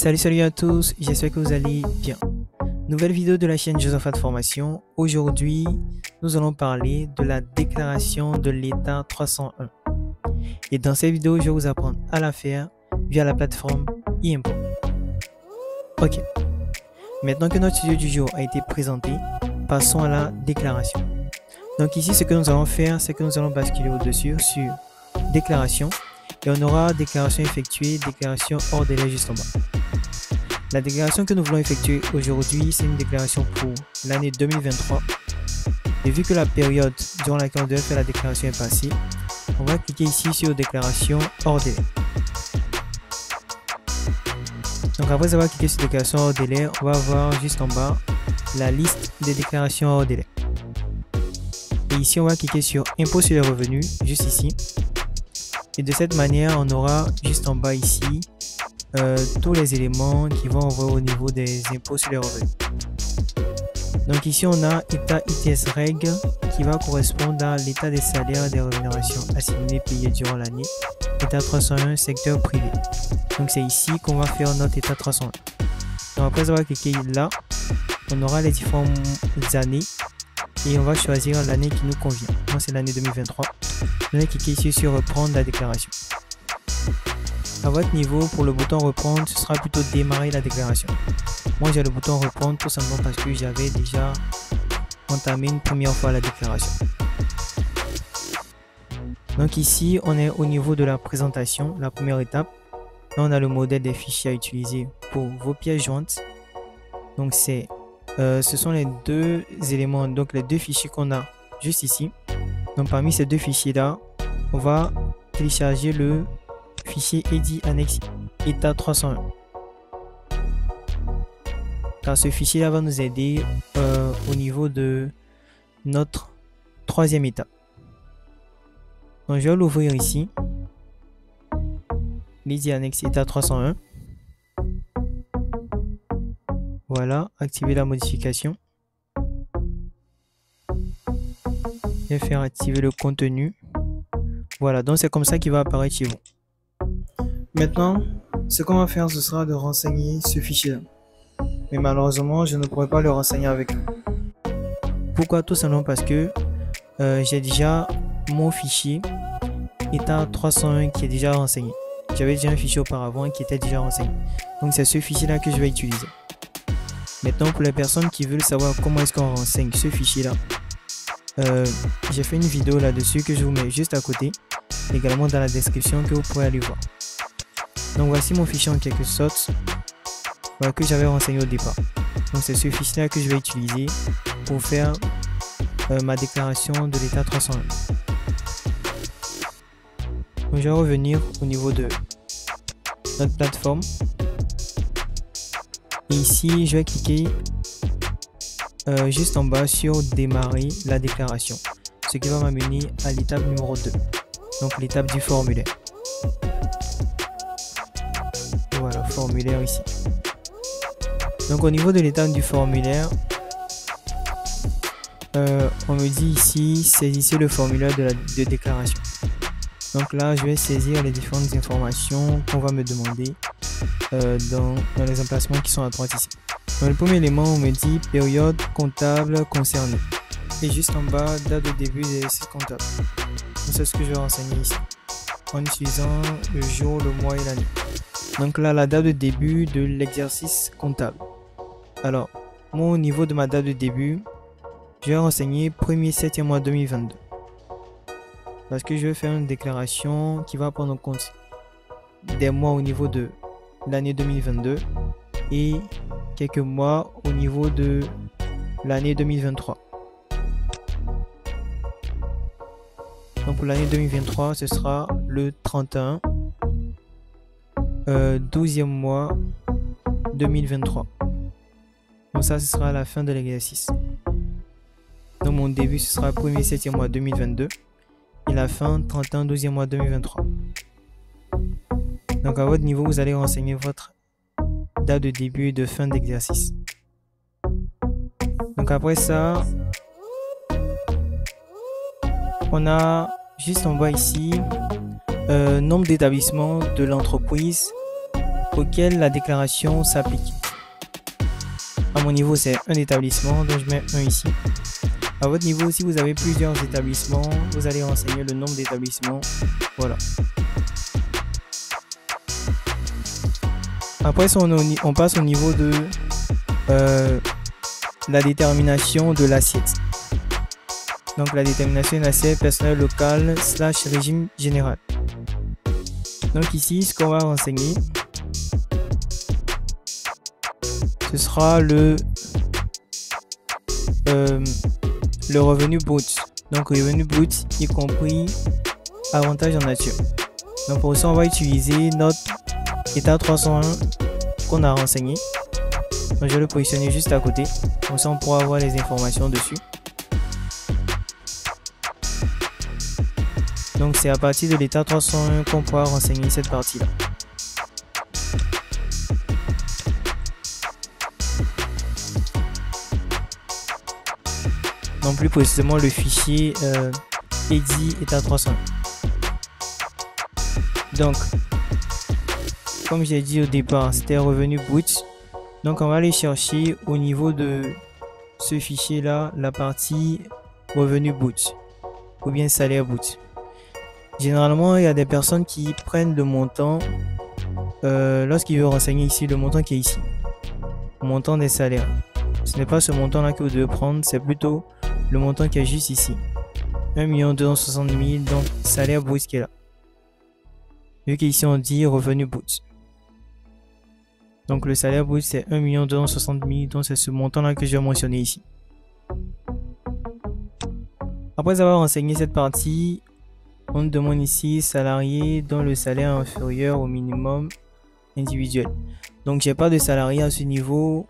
Salut à tous, j'espère que vous allez bien. Nouvelle vidéo de la chaîne Josaphat Formation. Aujourd'hui, nous allons parler de la déclaration de l'État 301. Et dans cette vidéo, je vais vous apprendre à la faire via la plateforme e-impôt. Ok, maintenant que notre sujet du jour a été présenté, passons à la déclaration. Donc ici, ce que nous allons faire, c'est que nous allons basculer au-dessus sur déclaration et on aura déclaration effectuée, déclaration hors délai juste en bas. La déclaration que nous voulons effectuer aujourd'hui, c'est une déclaration pour l'année 2023. Et vu que la période durant laquelle on devait faire la déclaration est passée, on va cliquer ici sur déclaration hors délai. Donc après avoir cliqué sur déclaration hors délai, on va voir juste en bas la liste des déclarations hors délai. Et ici, on va cliquer sur impôt sur les revenus, juste ici. Et de cette manière, on aura juste en bas ici tous les éléments qui vont envoyer au niveau des impôts sur les revenus. Donc ici, on a état ITS règle qui va correspondre à l'état des salaires et des rémunérations assimilées payées durant l'année. État 301, secteur privé. Donc c'est ici qu'on va faire notre état 301. Donc après avoir cliqué là, on aura les différentes années et on va choisir l'année qui nous convient. Moi, c'est l'année 2023. On va cliquer ici sur reprendre la déclaration. À votre niveau, pour le bouton reprendre, ce sera plutôt démarrer la déclaration. Moi, j'ai le bouton reprendre tout simplement parce que j'avais déjà entamé une première fois la déclaration. Donc ici, on est au niveau de la présentation, la première étape. Là, on a le modèle des fichiers à utiliser pour vos pièces jointes. Donc ce sont les deux éléments, donc les deux fichiers qu'on a juste ici. Donc parmi ces deux fichiers-là, on va télécharger le fichier EDI annexe état 301. Car ce fichier-là va nous aider au niveau de notre troisième étape. Donc je vais l'ouvrir ici. l'EDI annexe état 301. Voilà, activer la modification. Et faire activer le contenu. Voilà, donc c'est comme ça qu'il va apparaître chez vous. Maintenant, ce qu'on va faire, ce sera de renseigner ce fichier-là. Mais malheureusement, je ne pourrai pas le renseigner avec vous. Pourquoi? Tout simplement parce que j'ai déjà mon fichier état 301 qui est déjà renseigné. J'avais déjà un fichier auparavant qui était déjà renseigné. Donc c'est ce fichier-là que je vais utiliser. Maintenant, pour les personnes qui veulent savoir comment est-ce qu'on renseigne ce fichier-là, j'ai fait une vidéo là-dessus que je vous mets juste à côté, également dans la description que vous pourrez aller voir. Donc voici mon fichier en quelque sorte que j'avais renseigné au départ. Donc c'est ce fichier-là que je vais utiliser pour faire ma déclaration de l'état 301. Donc je vais revenir au niveau de notre plateforme. Et ici, je vais cliquer juste en bas sur démarrer la déclaration. Ce qui va m'amener à l'étape numéro 2. Donc l'étape du formulaire. Voilà, formulaire ici. Donc au niveau de l'étape du formulaire, on me dit ici, saisissez le formulaire de déclaration. Donc là, je vais saisir les différentes informations qu'on va me demander dans les emplacements qui sont à droite ici. Dans le premier élément, on me dit période comptable concernée. Et juste en bas, date de début de l'exercice comptable. Donc c'est ce que je vais renseigner ici, en utilisant le jour, le mois et l'année. Donc là, la date de début de l'exercice comptable. Alors, moi au niveau de ma date de début, je vais renseigner 1er 7e mois 2022. Parce que je vais faire une déclaration qui va prendre en compte des mois au niveau de l'année 2022 et quelques mois au niveau de l'année 2023. Donc pour l'année 2023, ce sera le 31, 12e mois 2023. Donc ça, ce sera la fin de l'exercice. Donc mon début, ce sera 1er 7e mois 2022 et la fin 31 12e mois 2023. Donc à votre niveau, vous allez renseigner votre date de début et de fin d'exercice. Donc après ça, on a juste en bas ici nombre d'établissements de l'entreprise auquel la déclaration s'applique. À mon niveau, c'est un établissement, donc je mets 1 ici. À votre niveau, si vous avez plusieurs établissements, vous allez renseigner le nombre d'établissements. Voilà. Après, on passe au niveau de la détermination de l'assiette. Donc, la détermination de l'assiette personnel local / régime général. Donc, ici, ce qu'on va renseigner, ce sera le revenu brut. Donc, revenu brut, y compris avantage en nature. Donc, pour ça, on va utiliser notre état 301 qu'on a renseigné. Donc, je vais le positionner juste à côté. Comme ça, on pourra avoir les informations dessus. Donc, c'est à partir de l'état 301 qu'on pourra renseigner cette partie-là. Non, plus précisément le fichier EDI état 301. Donc, comme j'ai dit au départ, c'était revenu brut. Donc, on va aller chercher au niveau de ce fichier-là la partie revenu brut ou bien salaire brut. Généralement, il y a des personnes qui prennent le montant lorsqu'ils veulent renseigner ici le montant qui est ici, le montant des salaires. Ce n'est pas ce montant-là que vous devez prendre, c'est plutôt le montant qui est juste ici, 1 260 000, donc salaire brut qui est là. Vu qu'ici on dit revenu brut. Donc le salaire brut c'est 1 260 000, donc c'est ce montant-là que j'ai mentionné ici. Après avoir renseigné cette partie, on nous demande ici salarié dont le salaire est inférieur au minimum individuel. Donc j'ai pas de salarié à ce niveau,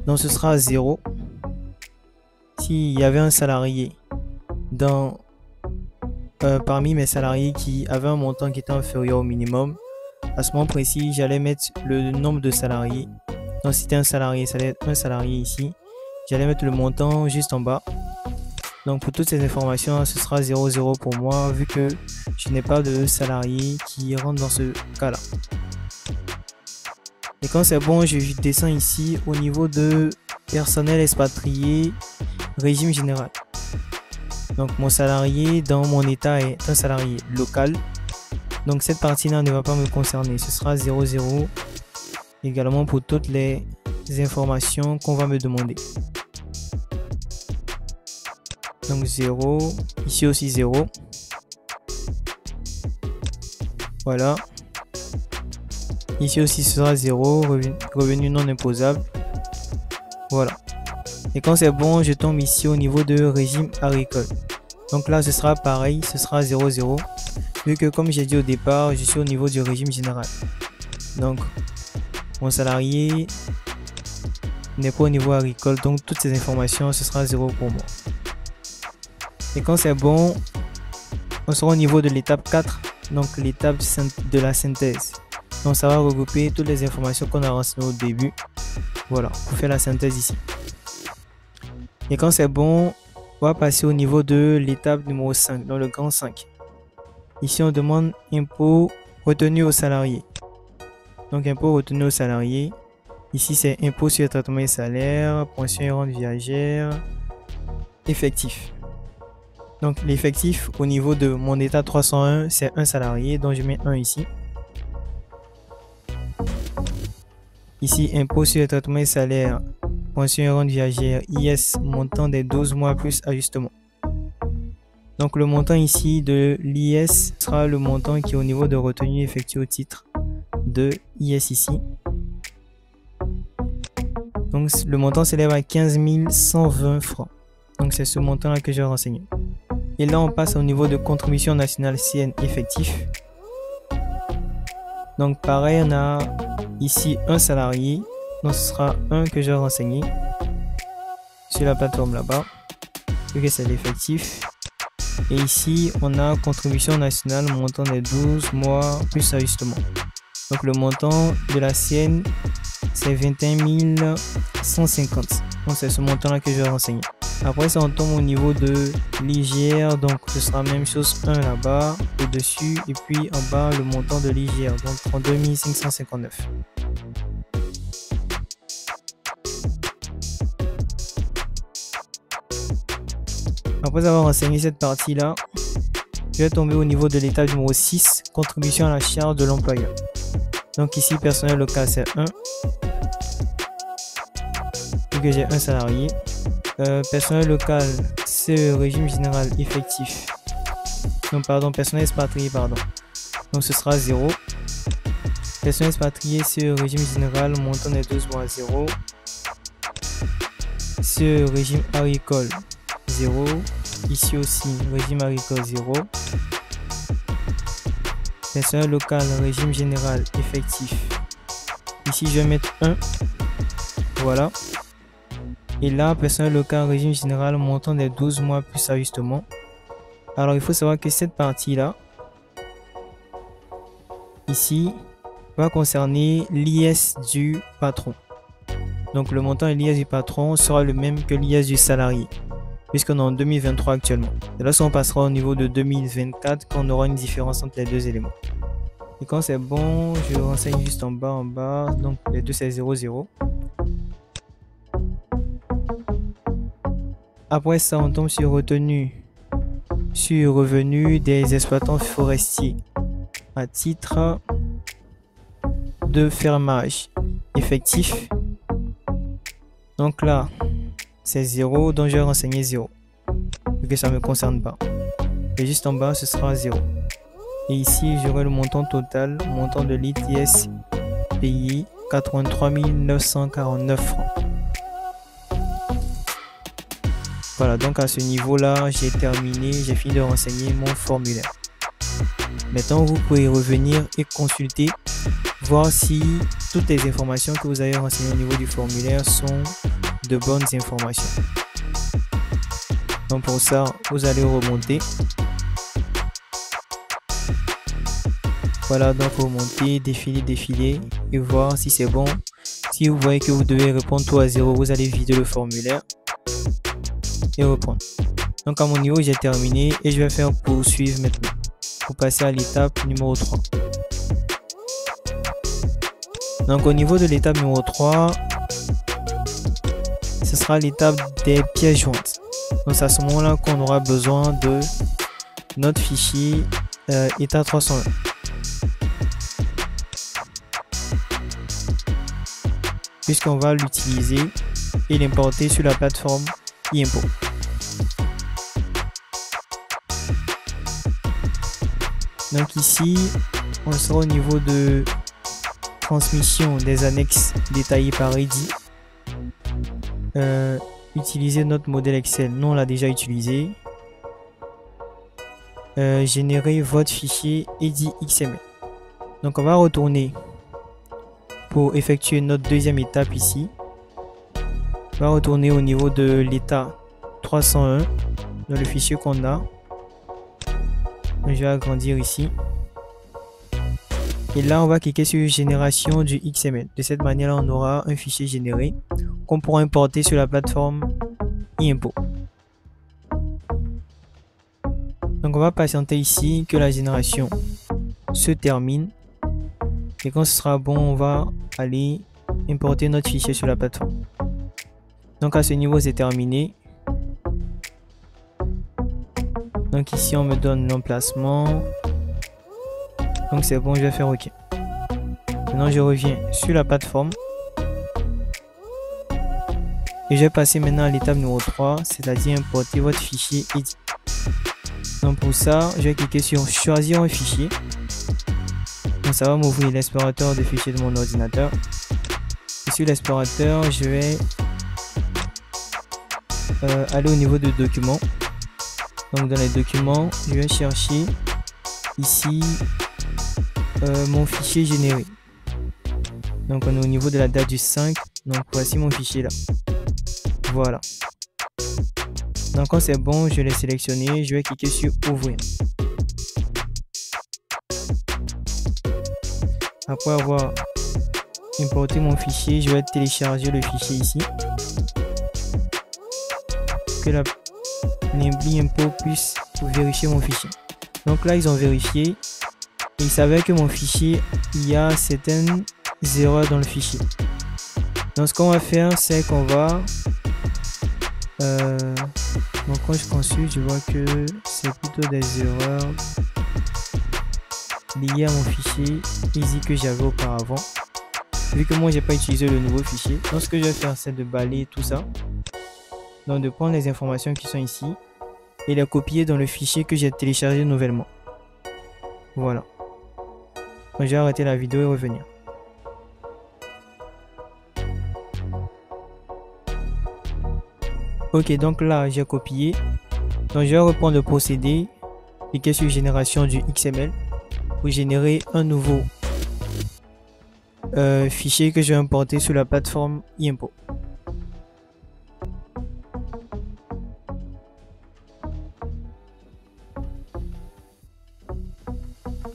donc ce sera 0. S'il y avait un salarié parmi mes salariés qui avait un montant qui était inférieur au minimum, à ce moment précis, j'allais mettre le nombre de salariés. Donc si c'était un salarié, ça allait être un salarié ici. J'allais mettre le montant juste en bas. Donc pour toutes ces informations, ce sera 0,0 pour moi, vu que je n'ai pas de salarié qui rentre dans ce cas-là. Et quand c'est bon, je descends ici au niveau de personnel expatrié, régime général. Donc mon salarié dans mon état est un salarié local. Donc cette partie-là ne va pas me concerner. Ce sera 0,0 également pour toutes les informations qu'on va me demander. Donc 0, ici aussi 0. Voilà. Ici aussi ce sera 0, revenu non imposable. Voilà. Et quand c'est bon, je tombe ici au niveau de régime agricole. Donc là ce sera pareil, ce sera 0,0. Vu que comme j'ai dit au départ, je suis au niveau du régime général. Donc mon salarié n'est pas au niveau agricole, donc toutes ces informations ce sera 0 pour moi. Et quand c'est bon, on sera au niveau de l'étape 4, donc l'étape de la synthèse. Donc ça va regrouper toutes les informations qu'on a renseignées au début. Voilà, pour faire la synthèse ici. Et quand c'est bon, on va passer au niveau de l'étape numéro 5, dans le grand 5. Ici on demande impôt retenu aux salariés. Donc impôt retenu aux salariés. Ici c'est impôt sur le traitement des salaires, pension et rente viagère, effectif. Donc l'effectif au niveau de mon état 301 c'est un salarié, donc je mets 1 ici. Ici impôt sur le traitement des salaires, pension et rente viagère, IS, montant des 12 mois plus ajustement. Donc le montant ici de l'IS sera le montant qui est au niveau de retenue effectuée au titre de IS ici. Donc le montant s'élève à 15 120 francs. Donc c'est ce montant là que j'ai renseigné. Et là on passe au niveau de contribution nationale CN effectif. Donc pareil, on a ici un salarié. Donc ce sera un que j'ai renseigné sur la plateforme là-bas. Vu que c'est l'effectif. Et ici on a contribution nationale, montant des 12 mois plus ajustement. Donc le montant de la CN c'est 21 150. Donc c'est ce montant là que je vais renseigner. Après ça on tombe au niveau de l'IGR, donc ce sera la même chose, 1 là-bas au dessus et puis en bas le montant de l'IGR, donc 32 559. Après avoir renseigné cette partie-là, je vais tomber au niveau de l'étape numéro 6, contribution à la charge de l'employeur. Donc ici, personnel local, c'est 1. Vu que j'ai un salarié. Personnel local, c'est le régime général effectif. Non, pardon, personnel expatrié, pardon. Donc ce sera 0. Personnel expatrié, c'est le régime général, montant des 12 mois 0. C'est le régime agricole 0. Ici aussi, régime agricole 0. Personnel local, régime général effectif. Ici, je vais mettre 1. Voilà. Et là, personnel local, régime général, montant des 12 mois plus ajustement. Alors, il faut savoir que cette partie-là, ici, va concerner l'IS du patron. Donc, le montant de l'IS du patron sera le même que l'IS du salarié, puisqu'on est en 2023 actuellement. Et là, on passera au niveau de 2024 quand on aura une différence entre les deux éléments. Et quand c'est bon, je renseigne juste en bas. Donc, les deux, c'est 0, 0. Après ça, on tombe sur retenue sur revenu des exploitants forestiers à titre de fermage effectif. Donc là, c'est 0, donc je vais renseigner 0, vu que ça ne me concerne pas. Et juste en bas, ce sera 0. Et ici, j'aurai le montant total, montant de l'ITS payé, 83 949 francs. Voilà, donc à ce niveau-là, j'ai terminé, j'ai fini de renseigner mon formulaire. Maintenant, vous pouvez revenir et consulter, voir si toutes les informations que vous avez renseignées au niveau du formulaire sont de bonnes informations. Donc pour ça, vous allez remonter. Voilà, donc remonter, défiler et voir si c'est bon. Si vous voyez que vous devez répondre tout à 0, vous allez vider le formulaire et reprendre. Donc à mon niveau, j'ai terminé et je vais faire poursuivre maintenant pour passer à l'étape numéro 3. Donc au niveau de l'étape numéro 3, ce sera l'étape des pièces jointes. Donc c'est à ce moment-là qu'on aura besoin de notre fichier état 301. Puisqu'on va l'utiliser et l'importer sur la plateforme e-impôt. Donc ici, on sera au niveau de transmission des annexes détaillées par Eddy. Utiliser notre modèle Excel, nous on l'a déjà utilisé. Générer votre fichier Eddy XML. Donc on va retourner pour effectuer notre deuxième étape ici. On va retourner au niveau de l'état 301 dans le fichier qu'on a. Je vais agrandir ici. Et là, on va cliquer sur génération du XML. De cette manière-là, on aura un fichier généré qu'on pourra importer sur la plateforme e-impôt. Donc, on va patienter ici que la génération se termine. Et quand ce sera bon, on va aller importer notre fichier sur la plateforme. Donc, à ce niveau, c'est terminé. Donc ici, on me donne l'emplacement. Donc c'est bon, je vais faire OK. Maintenant, je reviens sur la plateforme. Et je vais passer maintenant à l'étape numéro 3, c'est-à-dire importer votre fichier Eddy. Donc pour ça, je vais cliquer sur choisir un fichier. Donc ça va m'ouvrir l'explorateur de fichiers de mon ordinateur. Et sur l'explorateur, je vais aller au niveau de documents. Donc dans les documents, je vais chercher ici mon fichier généré. Donc on est au niveau de la date du 5. Donc voici mon fichier là. Voilà. Donc quand c'est bon, je l'ai sélectionné. Je vais cliquer sur ouvrir. Après avoir importé mon fichier, je vais télécharger le fichier ici. Que la e-impôt puisse vérifier mon fichier. Donc là, ils ont vérifié et ils savaient que mon fichier, il y a certaines erreurs dans le fichier. Donc ce qu'on va faire, c'est qu'on va Donc quand je consulte, je vois que c'est plutôt des erreurs liées à mon fichier Easy que j'avais auparavant. Vu que moi j'ai pas utilisé le nouveau fichier, donc ce que je vais faire c'est de balayer tout ça. Donc de prendre les informations qui sont ici et les copier dans le fichier que j'ai téléchargé nouvellement. Voilà. Donc, je vais arrêter la vidéo et revenir. Ok, donc là j'ai copié. Donc je vais reprendre le procédé, cliquer sur génération du XML pour générer un nouveau fichier que je vais importer sur la plateforme eImpôt.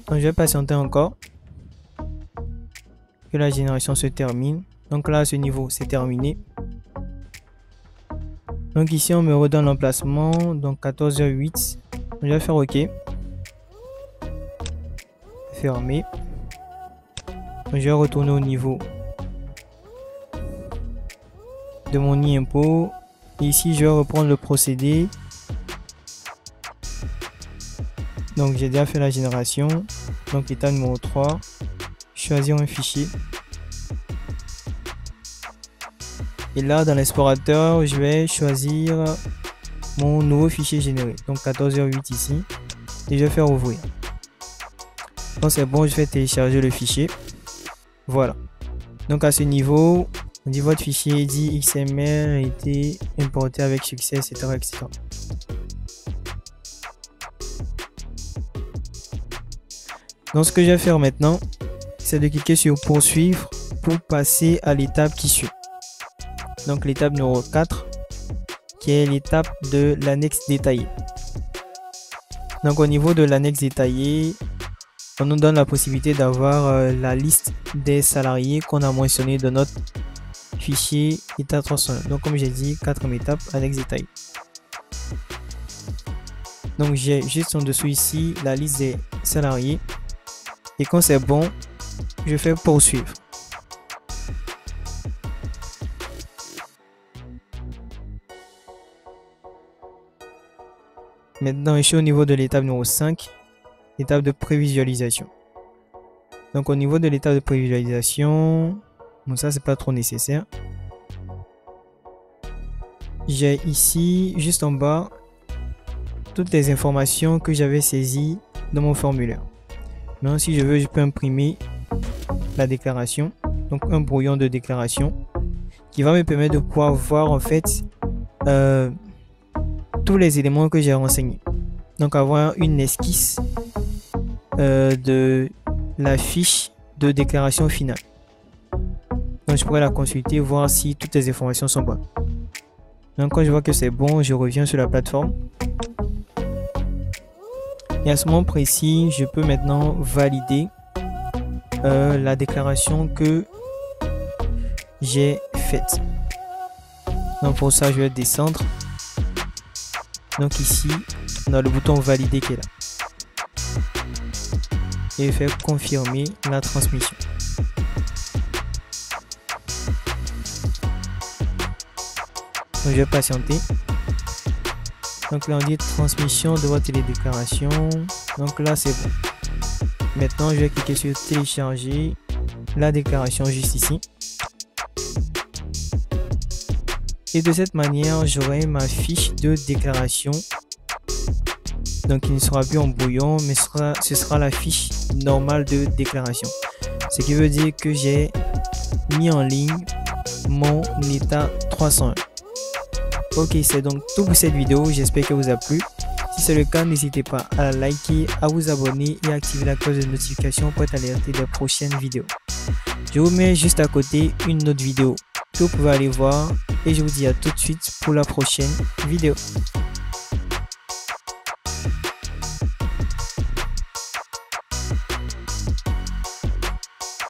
Donc je vais patienter encore que la génération se termine. Donc là à ce niveau c'est terminé. Donc ici on me redonne l'emplacement, donc 14h08. Je vais faire OK. Fermer. Donc, je vais retourner au niveau de mon eImpôt. Et ici je vais reprendre le procédé. Donc j'ai déjà fait la génération. Donc état numéro 3. Choisir un fichier. Et là dans l'explorateur, je vais choisir mon nouveau fichier généré. Donc 14h08 ici. Et je vais faire ouvrir. Quand c'est bon, je vais télécharger le fichier. Voilà. Donc à ce niveau, on dit votre fichier dit XML a été importé avec succès, etc. etc. Donc ce que je vais faire maintenant, c'est de cliquer sur poursuivre pour passer à l'étape qui suit. Donc l'étape numéro 4, qui est l'étape de l'annexe détaillée. Donc au niveau de l'annexe détaillée, on nous donne la possibilité d'avoir la liste des salariés qu'on a mentionné dans notre fichier état 301. Donc comme j'ai dit, 4 étapes, annexe détaillée. Donc j'ai juste en dessous ici la liste des salariés. Et quand c'est bon, je fais poursuivre. Maintenant, je suis au niveau de l'étape numéro 5, l'étape de prévisualisation. Donc au niveau de l'étape de prévisualisation, bon ça c'est pas trop nécessaire. J'ai ici, juste en bas, toutes les informations que j'avais saisies dans mon formulaire. Maintenant si je veux, je peux imprimer la déclaration, donc un brouillon de déclaration qui va me permettre de pouvoir voir en fait tous les éléments que j'ai renseignés. Donc avoir une esquisse de la fiche de déclaration finale. Donc je pourrais la consulter, voir si toutes les informations sont bonnes. Donc quand je vois que c'est bon, je reviens sur la plateforme. Et à ce moment précis, je peux maintenant valider la déclaration que j'ai faite. Donc pour ça, je vais descendre. Donc ici, on a le bouton valider qui est là. Et faire confirmer la transmission. Donc je vais patienter. Donc là on dit transmission de votre télédéclaration. Donc là c'est bon. Maintenant je vais cliquer sur télécharger la déclaration juste ici. Et de cette manière j'aurai ma fiche de déclaration. Donc il ne sera plus en brouillon, mais ce sera la fiche normale de déclaration. Ce qui veut dire que j'ai mis en ligne mon état 301. Ok, c'est donc tout pour cette vidéo, j'espère qu'elle vous a plu. Si c'est le cas, n'hésitez pas à la liker, à vous abonner et à activer la cloche de notification pour être alerté des prochaines vidéos. Je vous mets juste à côté une autre vidéo que vous pouvez aller voir et je vous dis à tout de suite pour la prochaine vidéo.